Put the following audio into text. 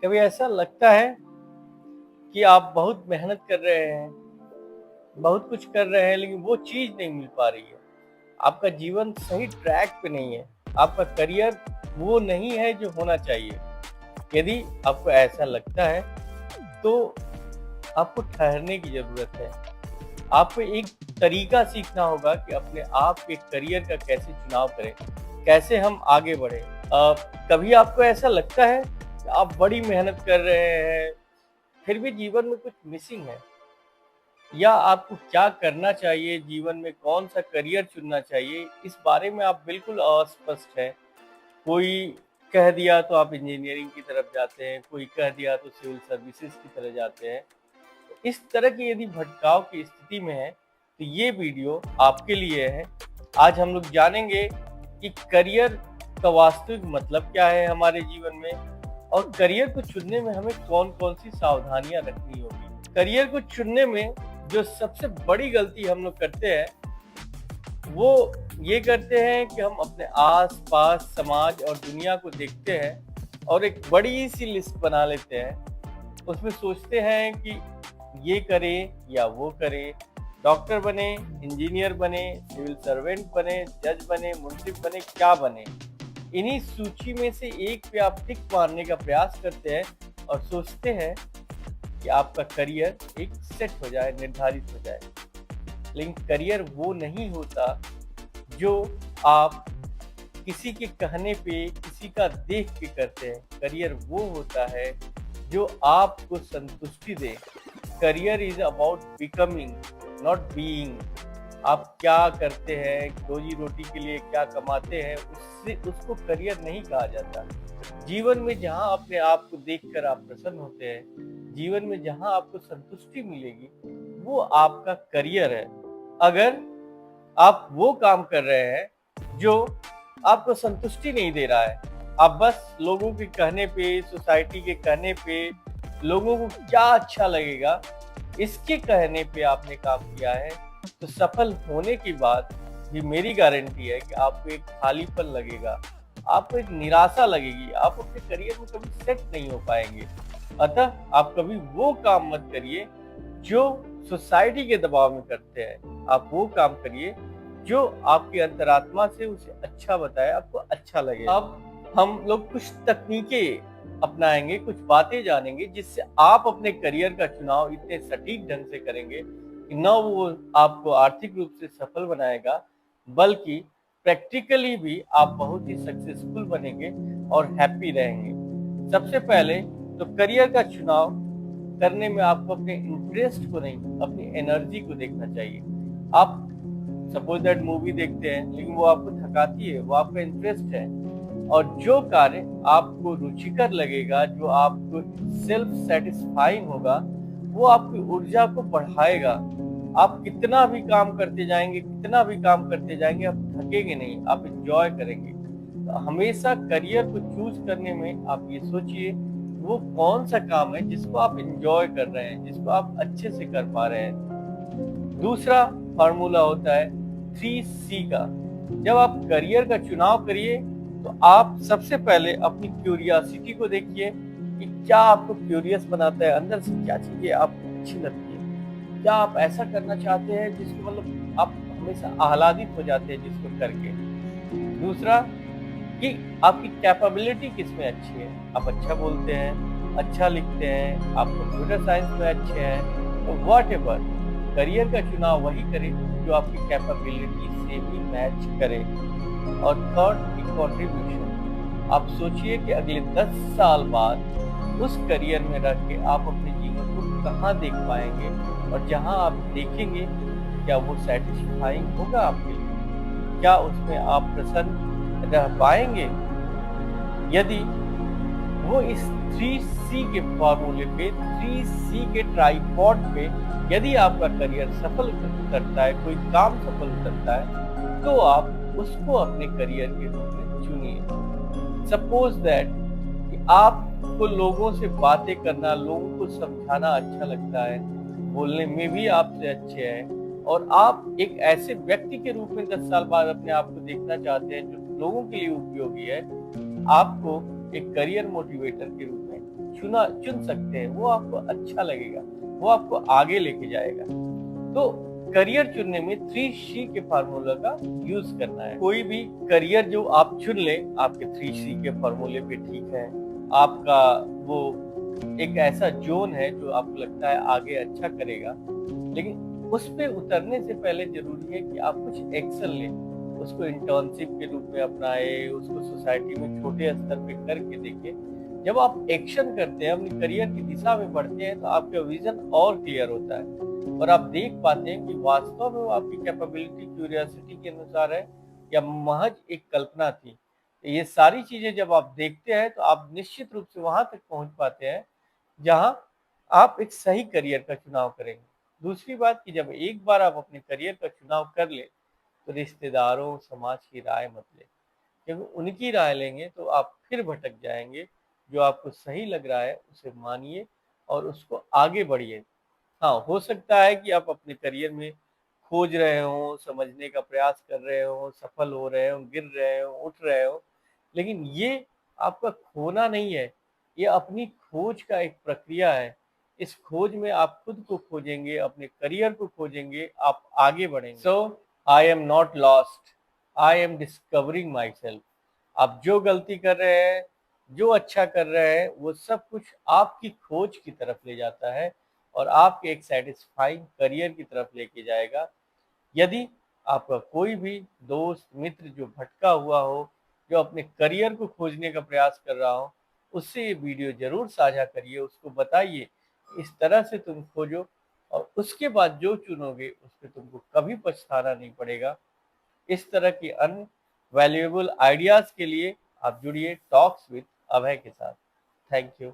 कभी ऐसा लगता है कि आप बहुत मेहनत कर रहे हैं, बहुत कुछ कर रहे हैं लेकिन वो चीज़ नहीं मिल पा रही है। आपका जीवन सही ट्रैक पे नहीं है। आपका करियर वो नहीं है जो होना चाहिए। यदि आपको ऐसा लगता है तो आपको ठहरने की ज़रूरत है। आपको एक तरीका सीखना होगा कि अपने आप के करियर का कैसे चुनाव करें, कैसे हम आगे बढ़ें। कभी आपको ऐसा लगता है कि आप बड़ी मेहनत कर रहे हैं, फिर भी जीवन में कुछ मिसिंग है, या आपको क्या करना चाहिए जीवन में, कौन सा करियर चुनना चाहिए, इस बारे में आप बिल्कुल अस्पष्ट हैं। कोई कह दिया तो आप इंजीनियरिंग की तरफ जाते हैं, कोई कह दिया तो सिविल सर्विसेज की तरफ जाते हैं। तो इस तरह की यदि भटकाव की स्थिति में है तो ये वीडियो आपके लिए है। आज हम लोग जानेंगे कि करियर का वास्तविक मतलब क्या है हमारे जीवन में, और करियर को चुनने में हमें कौन कौन सी सावधानियां रखनी होगी। करियर को चुनने में जो सबसे बड़ी गलती हम लोग करते हैं वो ये करते हैं कि हम अपने आस पास समाज और दुनिया को देखते हैं और एक बड़ी सी लिस्ट बना लेते हैं। उसमें सोचते हैं कि ये करें या वो करें, डॉक्टर बने, इंजीनियर बने, सिविल सर्वेंट बने, जज बने, मुंसिफ बने, क्या बने। इन्हीं सूची में से एक पे आप टिक मारने का प्रयास करते हैं और सोचते हैं कि आपका करियर एक सेट हो जाए, निर्धारित हो जाए। लेकिन करियर वो नहीं होता जो आप किसी के कहने पे, किसी का देख के करते हैं। करियर वो होता है जो आपको संतुष्टि दे। Career is about becoming, not being. आप क्या करते हैं, रोजी रोटी के लिए क्या कमाते हैं, उससे उसको करियर नहीं कहा जाता। जीवन में जहाँ अपने आप को देखकर आप प्रसन्न होते हैं, जीवन में जहाँ आपको संतुष्टि मिलेगी, वो आपका करियर है। अगर आप वो काम कर रहे हैं जो आपको संतुष्टि नहीं दे रहा है, आप बस लोगों के कहने पे, सोसाइटी के कहने पे, लोगों को क्या अच्छा लगेगा इसके कहने पे आपने काम किया है, तो सफल होने के बाद भी मेरी गारंटी है कि आपको एक खालीपन लगेगा, आपको एक निराशा लगेगी, आप अपने करियर में कभी सेट नहीं हो पाएंगे। अतः आप कभी वो काम मत करिए जो सोसाइटी के दबाव में करते हैं। आप वो काम करिए जो आपकी अंतरात्मा से उसे अच्छा बताए, आपको अच्छा लगे। अब हम लोग कुछ तकनीकें अपनाएंगे, कुछ बातें जानेंगे जिससे आप अपने करियर का चुनाव इतने सटीक ढंग से करेंगे कि न वो आपको आर्थिक रूप से सफल बनाएगा, बल्कि प्रैक्टिकली भी आप बहुत ही सक्सेसफुल बनेंगे और हैप्पी रहेंगे। सबसे पहले तो करियर का चुनाव करने में आपको अपने इंटरेस्ट को नहीं, अपनी एनर्जी को देखना चाहिए। आप सपोज दैट मूवी देखते हैं लेकिन वो आपको थकाती है, वो आपका इंटरेस्ट है। और जो कार्य आपको रुचिकर लगेगा, जो आपको सेल्फ सेटिस्फाइंग होगा, वो आपकी ऊर्जा को बढ़ाएगा। आप कितना भी काम करते जाएंगे, कितना भी काम करते जाएंगे, आप थकेंगे नहीं, आप एंजॉय करेंगे। तो हमेशा करियर को चूज करने में आप ये सोचिए वो कौन सा काम है जिसको आप एंजॉय कर रहे हैं, जिसको आप अच्छे से कर पा रहे हैं। दूसरा फार्मूला होता है 3C का। जब आप करियर का चुनाव करिए तो आप सबसे पहले अपनी क्यूरियोसिटी को देखिए कि क्या आपको क्यूरियस बनाता है, अंदर से क्या चीजें आपको अच्छी लगती है, क्या आप ऐसा करना चाहते हैं जिसको मतलब आप हमेशा आह्लादित हो जाते हैं जिसको करके। दूसरा कि आपकी कैपेबिलिटी किसमें अच्छी है, आप अच्छा बोलते हैं, अच्छा लिखते हैं, आप कंप्यूटर साइंस में अच्छे हैं, तो व्हाटएवर, करियर का चुनाव वही करें जो आपकी कैपेबिलिटी से भी मैच करे। और थर्ड की कंट्रीब्यूशन। आप सोचिए कि अगले 10 साल बाद उस करियर में रह के आप अपने जीवन को कहाँ देख पाएंगे, और जहाँ आप देखेंगे क्या वो सेटिस्फाइंग होगा आपके लिए, क्या उसमें आप प्रसन्न रह पाएंगे। यदि वो इस 3C के फॉर्मूले पे, 3C के ट्राइपॉड पे यदि आपका करियर सफल करता है, कोई काम सफल करता है, तो आप उसको अपने करियर के रूप में चुनिए। सपोज दैट कि आपको लोगों से बातें करना, लोगों को समझाना अच्छा लगता है, बोलने में भी आपसे अच्छे हैं, और आप एक ऐसे व्यक्ति के रूप में 10 साल बाद अपने आप को देखना चाहते हैं जो लोगों के लिए उपयोगी है, आपको एक करियर मोटिवेटर के रूप में चुन सकते हैं, वो आपको अच्छा लगेगा, वो आपको आगे लेके जाएगा। तो करियर चुनने में 3C के फार्मूला का यूज करना है। कोई भी करियर जो आप चुन ले, आपके 3C के फार्मूले पे ठीक है, आपका वो एक ऐसा जोन है जो आपको लगता है आगे अच्छा करेगा, लेकिन उस पे उतरने से पहले जरूरी है कि आप कुछ एक्शन लें, उसको इंटर्नशिप के रूप में अपनाए, उसको सोसाइटी में छोटे स्तर पे करके देखें। जब आप एक्शन करते हैं, अपनी करियर की दिशा में बढ़ते हैं, तो आपका विजन और क्लियर होता है और आप देख पाते हैं कि वास्तव में वो आपकी कैपेबिलिटी क्यूरियोसिटी के अनुसार है या महज एक कल्पना थी। ये सारी चीजें जब आप देखते हैं तो आप निश्चित रूप से वहां तक पहुंच पाते हैं जहां आप एक सही करियर का चुनाव करेंगे। दूसरी बात कि जब एक बार आप अपने करियर का चुनाव कर ले, तो रिश्तेदारों समाज की राय मत ले, क्योंकि उनकी राय लेंगे तो आप फिर भटक जाएंगे। जो आपको सही लग रहा है उसे मानिए और उसको आगे बढ़िए। हाँ, हो सकता है कि आप अपने करियर में खोज रहे हो, समझने का प्रयास कर रहे हो, सफल हो रहे हो, गिर रहे हो, उठ रहे हो, लेकिन ये आपका खोना नहीं है, ये अपनी खोज का एक प्रक्रिया है। इस खोज में आप खुद को खोजेंगे, अपने करियर को खोजेंगे, आप आगे बढ़ेंगे। So I am not lost, I am discovering myself. आप जो गलती कर रहे हैं, जो अच्छा कर रहे हैं, वो सब कुछ आपकी खोज की तरफ ले जाता है और आपके एक सेटिस्फाइंग करियर की तरफ लेके जाएगा। यदि आपका कोई भी दोस्त मित्र जो भटका हुआ हो, जो अपने करियर को खोजने का प्रयास कर रहा हो, उससे ये वीडियो जरूर साझा करिए, उसको बताइए इस तरह से तुम खोजो और उसके बाद जो चुनोगे उस पर तुमको कभी पछताना नहीं पड़ेगा। इस तरह की अन्य वैल्यूएबल आइडियाज के लिए आप जुड़िए टॉक्स विद अभय के साथ। Thank you.